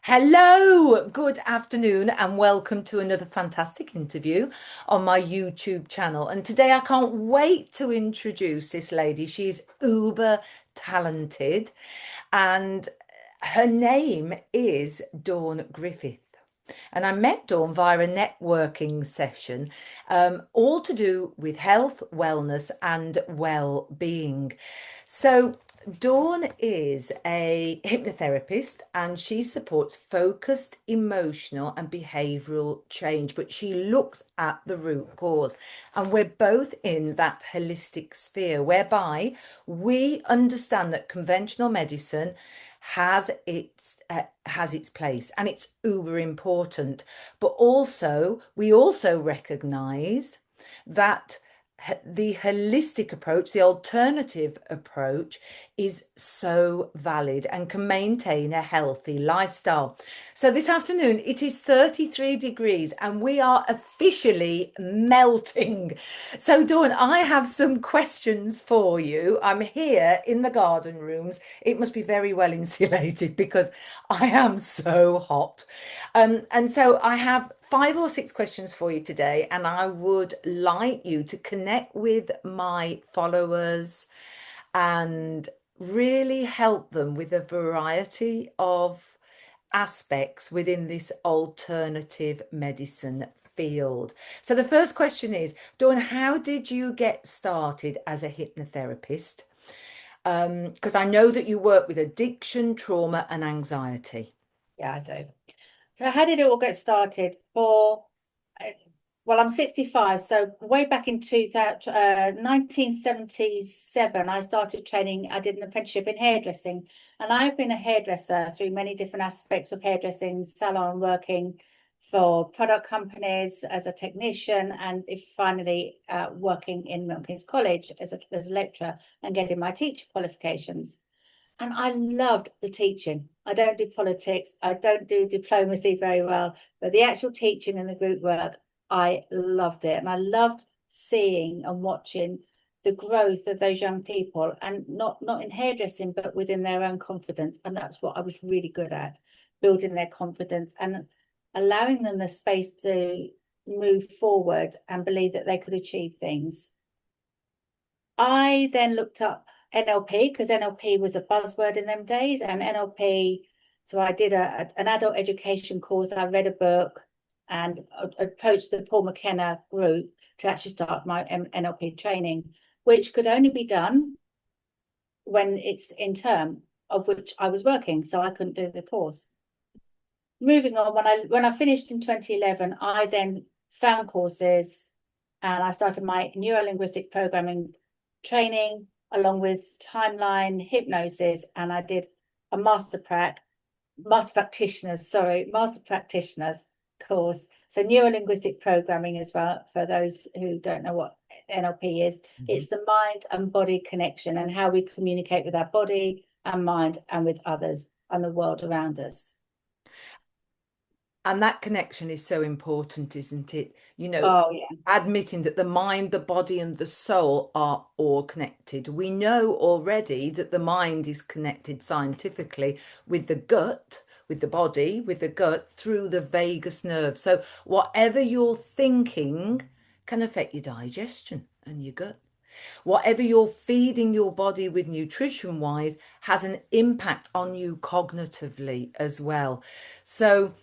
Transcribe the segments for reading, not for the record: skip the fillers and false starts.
Hello, good afternoon, and welcome to another fantastic interview on my YouTube channel. And today I can't wait to introduce this lady. She's uber talented, and her name is Dawn Griffith. And I met Dawn via a networking session, all to do with health, wellness, and well-being. So, Dawn is a hypnotherapist and she supports focused emotional and behavioural change, but she looks at the root cause. And we're both in that holistic sphere whereby we understand that conventional medicine has its place and it's uber important, but also we also recognize that the holistic approach, the alternative approach, is so valid and can maintain a healthy lifestyle. So this afternoon it is 33 degrees and we are officially melting. So Dawn, I have some questions for you. I'm here in the garden rooms. It must be very well insulated because I am so hot. And so I have 5 or 6 questions for you today, and I would like you to connect with my followers and really help them with a variety of aspects within this alternative medicine field. So the first question is, Dawn, how did you get started as a hypnotherapist? Because I know that you work with addiction, trauma, and anxiety. Yeah, I do. So how did it all get started? Well, I'm 65, so way back in 1977, I started training. I did an apprenticeship in hairdressing, and I've been a hairdresser through many different aspects of hairdressing, salon working for product companies as a technician, and if finally working in Milton Keynes College as a lecturer and getting my teacher qualifications. And I loved the teaching. I don't do politics. I don't do diplomacy very well, but the actual teaching and the group work, I loved it. And I loved seeing and watching the growth of those young people, and not in hairdressing, but within their own confidence. And that's what I was really good at, building their confidence and allowing them the space to move forward and believe that they could achieve things. I then looked up NLP because NLP was a buzzword in them days, and NLP. So I did an adult education course. I read a book and approached the Paul McKenna group to actually start my NLP training, which could only be done when it's in term of which I was working, so I couldn't do the course. Moving on, when I finished in 2011, I then found courses and I started my neuro-linguistic programming training along with timeline hypnosis, and I did a master practitioners course. So neuro-linguistic programming as well, for those who don't know what NLP is. It's the mind and body connection and how we communicate with our body and mind and with others and the world around us. And that connection is so important, isn't it? Oh yeah. Admitting that the mind, the body, and the soul are all connected. We know already that the mind is connected scientifically with the gut, with the body, with the gut through the vagus nerve. So whatever you're thinking can affect your digestion and your gut. Whatever you're feeding your body with nutrition wise has an impact on you cognitively as well. So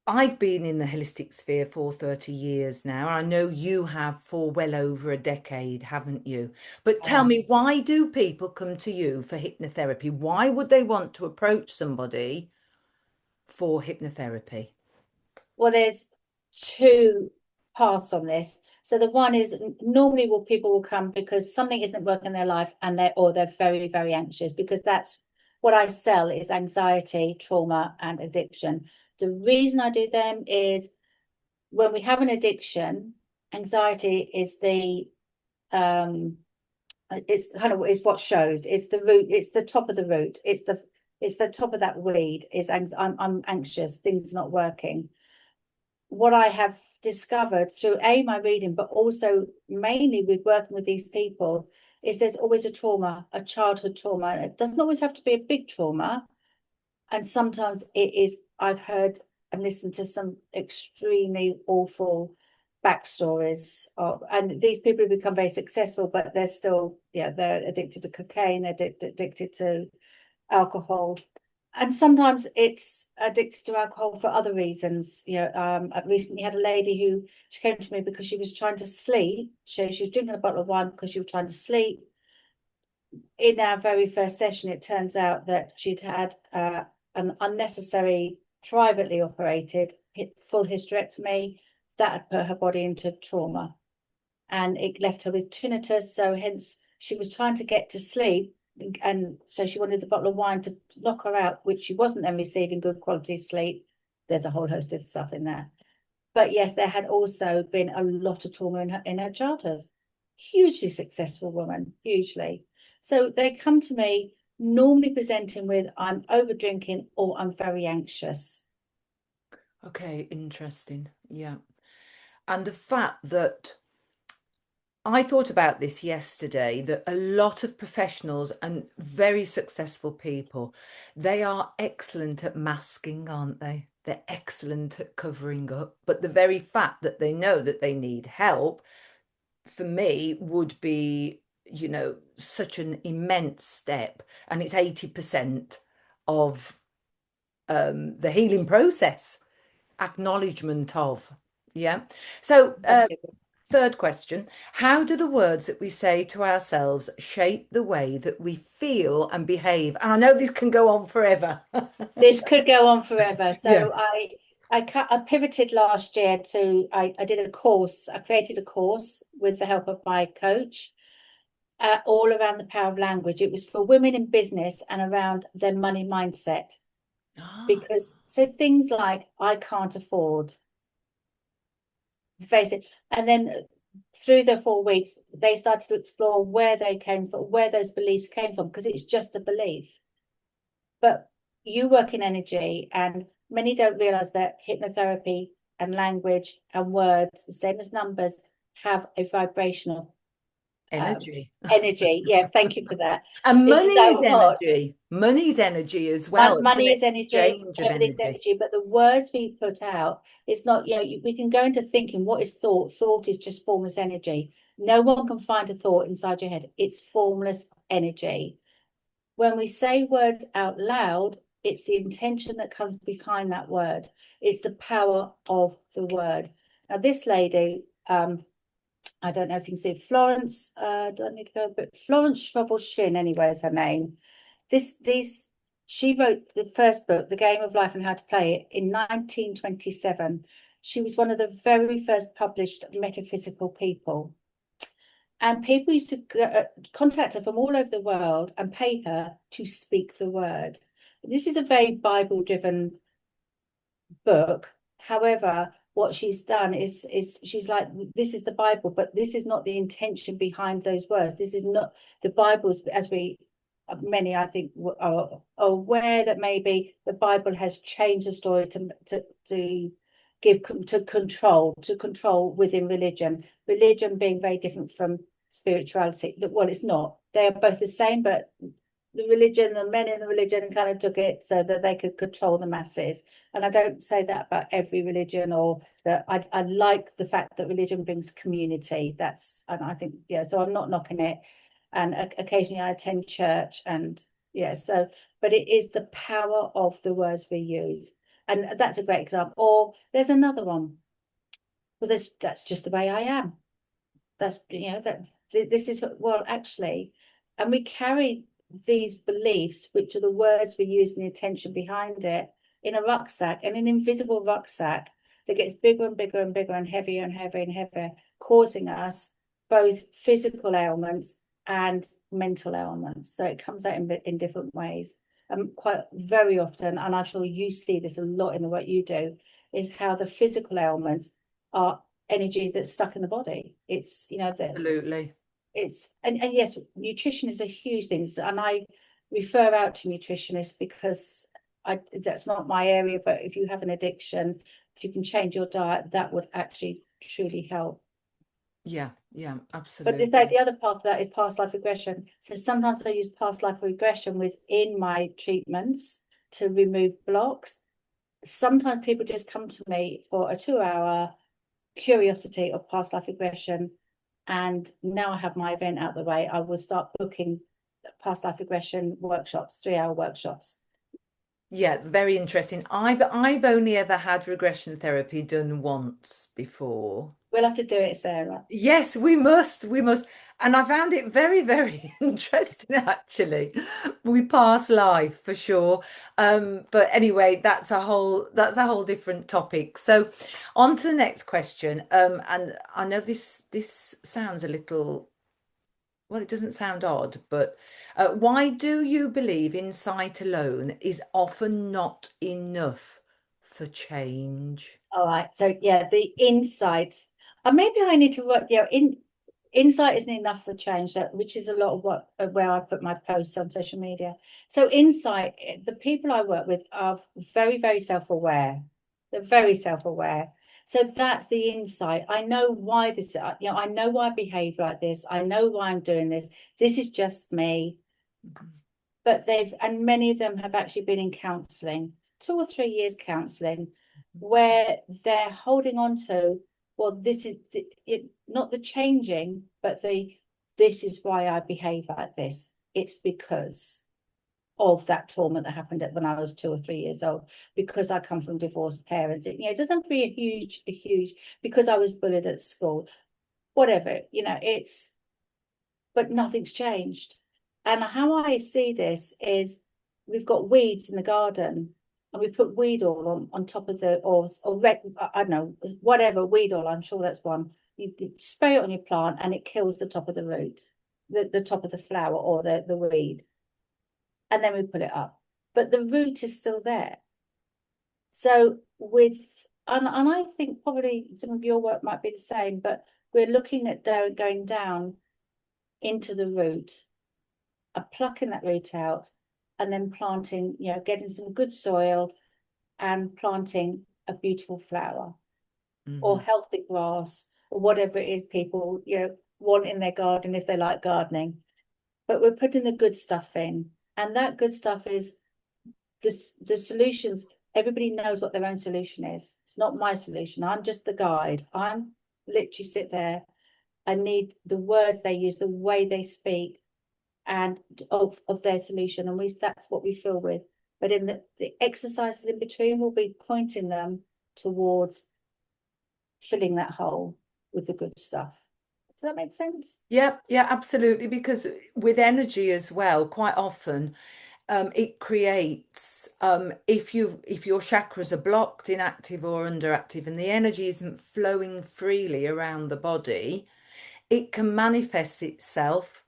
I've been in the holistic sphere for 30 years now. I know you have for well over a decade, haven't you? But tell me, why do people come to you for hypnotherapy? Why would they want to approach somebody for hypnotherapy? Well, there's two paths on this. So the one is normally people will come because something isn't working in their life and they're very, very anxious, because that's what I sell is anxiety, trauma, and addiction. The reason I do them is when we have an addiction, anxiety is it's kind of is what shows. It's the root, it's the top of the root, it's the top of that weed, I'm anxious, things not working. What I have discovered through my reading, but also mainly with working with these people, is there's always a trauma, a childhood trauma. And it doesn't always have to be a big trauma. And sometimes it is I've heard and listened to some extremely awful backstories of, and these people have become very successful, but they're still, yeah, they're addicted to cocaine, they're addicted to alcohol. And sometimes it's addicted to alcohol for other reasons. I recently had a lady who, she came to me because she was trying to sleep. She was drinking a bottle of wine because she was trying to sleep. In our very first session, it turns out that she'd had an unnecessary, privately operated full hysterectomy that had put her body into trauma, and it left her with tinnitus. So hence she was trying to get to sleep, and so she wanted the bottle of wine to knock her out, which she wasn't then receiving good quality sleep. There's a whole host of stuff in there. But yes, there had also been a lot of trauma in her childhood. Hugely successful woman, hugely. So they come to me normally presenting with, I'm over drinking or I'm very anxious. Okay, interesting. Yeah. And the fact that I thought about this yesterday, that a lot of professionals and very successful people, they are excellent at masking, aren't they? They're excellent at covering up. But the very fact that they know that they need help, for me, would be, such an immense step. And it's 80% of the healing process, acknowledgement of. Yeah. So, third question, how do the words that we say to ourselves shape the way that we feel and behave? And I know this can go on forever. This could go on forever. Yeah. So I pivoted last year to, I did a course. I created a course with the help of my coach, all around the power of language. It was for women in business and around their money mindset. Ah, Because so things like I can't afford, to face it, and then through the 4 weeks, they started to explore where they came from, where those beliefs came from, because it's just a belief. But you work in energy, and many don't realize that hypnotherapy and language and words, the same as numbers, have a vibrational energy. energy. Yeah, thank you for that. And Isn't that money's what? energy. Money's energy as well. It's an Money is energy, exchange of everything's energy. energy, but the words we put out, it's not, we can go into thinking, what is thought? Thought is just formless energy. No one can find a thought inside your head. It's formless energy. When we say words out loud, it's the intention that comes behind that word. It's the power of the word. Now, this lady, I don't know if you can see Florence, don't need to go, but Florence Shrubble Shin, anyway, is her name. She wrote the first book, The Game of Life and How to Play It, in 1927. She was one of the very first published metaphysical people. And people used to contact her from all over the world and pay her to speak the word. This is a very Bible-driven book. However, what she's done is she's like, this is the Bible, but this is not the intention behind those words. This is not the Bible's, as we many I think are aware that maybe the Bible has changed the story to give to control within religion being very different from spirituality. Well, it's not, they are both the same, but the men in the religion kind of took it so that they could control the masses. And I don't say that about every religion, or that I like the fact that religion brings community. And I think, yeah, so I'm not knocking it. And occasionally I attend church, and yeah, so, but it is the power of the words we use. And that's a great example. Or there's another one. Well, that's just the way I am. That's, that this is, well, actually, and we carry these beliefs, which are the words we use and the attention behind it, in a rucksack, and an invisible rucksack that gets bigger and bigger and bigger and heavier and heavier and heavier, causing us both physical ailments and mental ailments. So it comes out in different ways. Quite very often, and I'm sure you see this a lot in the work you do, is how the physical ailments are energy that's stuck in the body. It's, Absolutely. it's, and yes, nutrition is a huge thing, and I refer out to nutritionists because that's not my area. But if you have an addiction, if you can change your diet, that would actually truly help. Yeah, yeah, But absolutely. the other part of that is past life regression. So sometimes I use past life regression within my treatments to remove blocks. sometimes people just come to me for a 2 hour curiosity of past life regression. And now I have my event out the way, I will start booking past life regression workshops, 3 hour workshops. Yeah, very interesting. I've only ever had regression therapy done once before. We'll have to do it, Sarah. Yes, we must. We must. And I found it very, very interesting actually. We pass life for sure. But anyway, that's a whole different topic. So on to the next question. And I know this sounds a little, well, it doesn't sound odd, but why do you believe insight alone is often not enough for change? All right. So yeah, the insights. Maybe I need to work. Yeah, insight isn't enough for change. Which is a lot of what where I put my posts on social media. So insight. The people I work with are very, very self-aware. They're very self-aware. So that's the insight. I know why this. I know why I behave like this. I know why I'm doing this. This is just me. But and many of them have actually been in counselling, 2 or 3 years counselling, where they're holding on to, well, this is not the changing, but this is why I behave like this. It's because of that trauma that happened when I was 2 or 3 years old, because I come from divorced parents. It doesn't have to be a huge, because I was bullied at school, whatever, but nothing's changed. And how I see this is, we've got weeds in the garden, and we put weed oil on top of or red, I don't know, whatever weed oil, I'm sure that's one. You spray it on your plant and it kills the top of the root, the top of the flower or the weed. And then we put it up. But the root is still there. So and I think probably some of your work might be the same, but we're looking at going down into the root, plucking that root out, and then planting, getting some good soil and planting a beautiful flower or healthy grass or whatever it is people, want in their garden if they like gardening. But we're putting the good stuff in. And that good stuff is the solutions. Everybody knows what their own solution is. It's not my solution. I'm just the guide. I'm literally sit there. I need the words they use, the way they speak, and of their solution, and that's what we fill with. But in the exercises in between, we'll be pointing them towards filling that hole with the good stuff. Does that make sense? Yeah, yeah, absolutely. Because with energy as well, quite often it creates if your chakras are blocked, inactive or underactive, and the energy isn't flowing freely around the body, it can manifest itself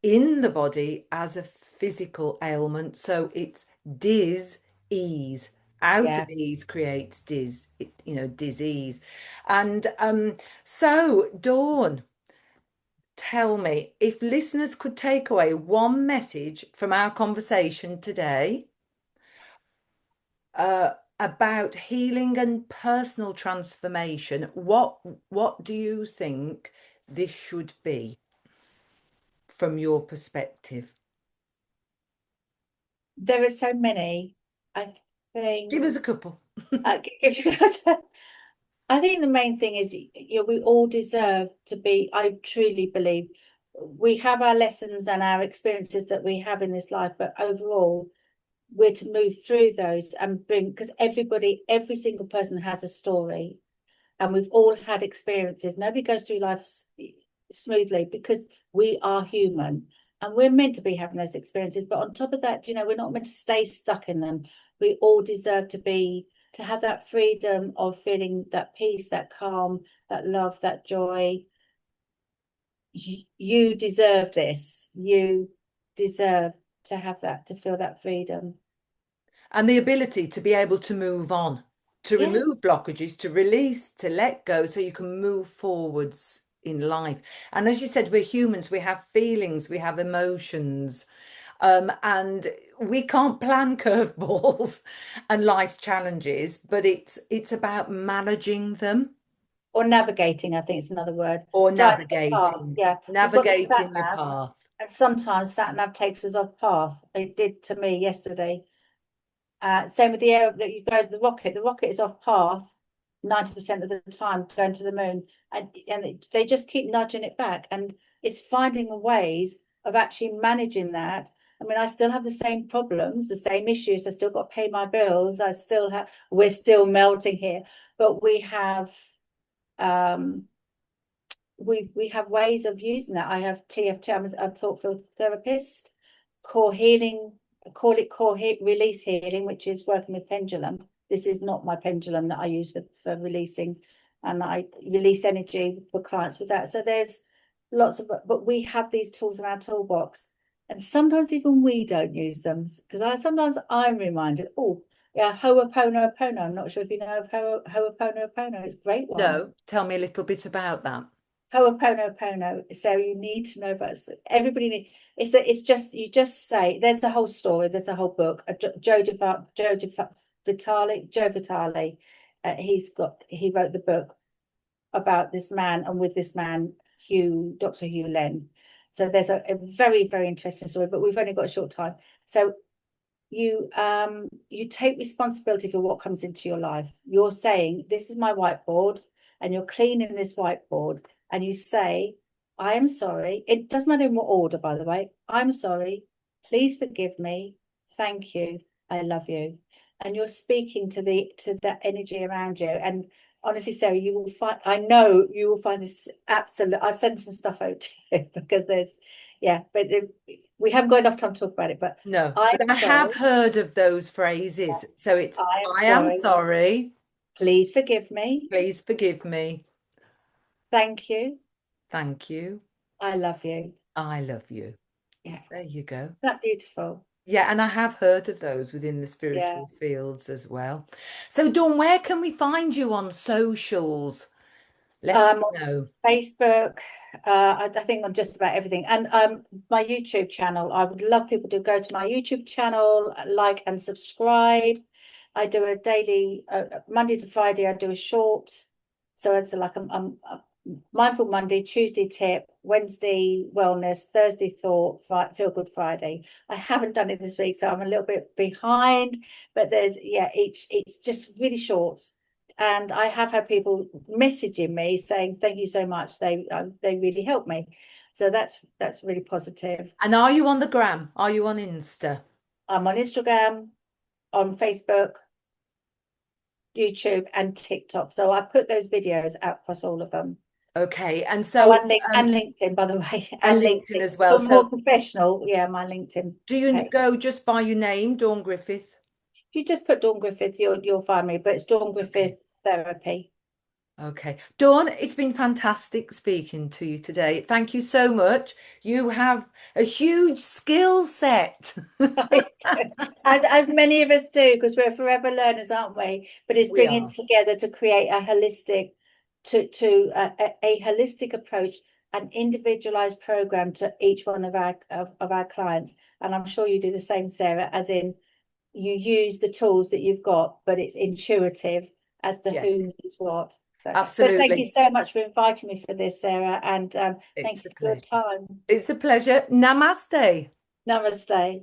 in the body as a physical ailment. So it's ease. Out of Yeah. ease creates disease. And so Dawn, tell me, if listeners could take away one message from our conversation today, about healing and personal transformation, what do you think this should be from your perspective? There are so many. I Give think us a couple. if you guys, I think the main thing is, we all deserve to be, I truly believe we have our lessons and our experiences that we have in this life, but overall, we're to move through those and because every single person has a story, and we've all had experiences. Nobody goes through life smoothly, because we are human and we're meant to be having those experiences. But on top of that, we're not meant to stay stuck in them. We all deserve to have that freedom of feeling that peace, that calm, that love, that joy. You deserve this. You deserve to have that, to feel that freedom. And the ability to be able to move on, to Yeah. remove blockages, to release, to let go, so you can move forwards in life. And as you said, we're humans, we have feelings, we have emotions, and we can't plan curveballs and life's challenges, but it's about managing them Or navigating, I think it's another word. or Driving the path. navigating, Yeah. We've got the sat navigating your nav, path. and sometimes sat nav takes us off path. It did to me yesterday. Same with the air that you go, the rocket. The rocket is off path 90% of the time going to the moon, and they just keep nudging it back, and it's finding ways of actually managing that. I mean, I still have the same problems, the same issues. I still got to pay my bills. We're still melting here, but we have um we have ways of using that. I have TFT. I'm a thought field therapist. Core healing, call it release healing, which is working with pendulum. This is not my pendulum that I use for releasing, and I release energy for clients with that. So there's lots of, but we have these tools in our toolbox, and sometimes even we don't use them, because sometimes I'm reminded. Oh, yeah, Ho'oponopono. I'm not sure if you know of Ho'oponopono. It's a great one. No, tell me a little bit about that. Ho'oponopono. So you need to know about it. Everybody need, it's just, you just say, there's the whole story, there's a whole book. Joe Vitale, he wrote the book about this man, and with this man, Dr. Hugh Len. So there's a very, very interesting story, but we've only got a short time. So you take responsibility for what comes into your life. You're saying, this is my whiteboard, and you're cleaning this whiteboard, and you say, I am sorry. It doesn't matter in what order, by the way. I'm sorry. Please forgive me. Thank you. I love you. And you're speaking to that energy around you. And honestly, Sarah, I know you will find this absolute. I'll send some stuff out to you because but we haven't got enough time to talk about it. But No, I'm but I have sorry. heard of those phrases. So it's, I am I am sorry. sorry. Please forgive me. Please forgive me. Thank you. Thank you. I love you. I love you. Yeah. There you go. That beautiful. Yeah, and I have heard of those within the Yeah. spiritual fields as well. So, Dawn, where can we find you on socials? Let us On know. Facebook, I think on just about everything. And my YouTube channel, I would love people to go to my YouTube channel, like and subscribe. I do a daily, Monday to Friday, I do a short. So it's like a Mindful Monday, Tuesday tip, Wednesday wellness, Thursday thought, feel good Friday. I haven't done it this week, so I'm a little bit behind, but each just really short. And I have had people messaging me saying thank you so much. They really helped me. So that's really positive. And are you on the gram? Are you on Insta? I'm on Instagram, on Facebook, YouTube, and TikTok. So I put those videos out across all of them. Okay. And Oh, so, and LinkedIn, by the way, and and LinkedIn LinkedIn. as well. For So, more professional, yeah, my LinkedIn do you page. go just by your name, Dawn Griffith? If you just put Dawn Griffith, you'll find me. But it's Dawn Okay. Griffith Therapy. Okay. Dawn, it's been fantastic speaking to you today. Thank you so much. You have a huge skill set. As many of us do, because we're forever learners, aren't we? But it's We bringing are. together to create a holistic, a holistic approach, an individualized program to each one of our clients. And I'm sure you do the same, Sarah, as in you use the tools that you've got, but it's intuitive as to Yes, who needs what. So, but thank you absolutely. so much for inviting me for this, Sarah, and thank It's you a for your pleasure. time. It's a pleasure. Namaste. Namaste.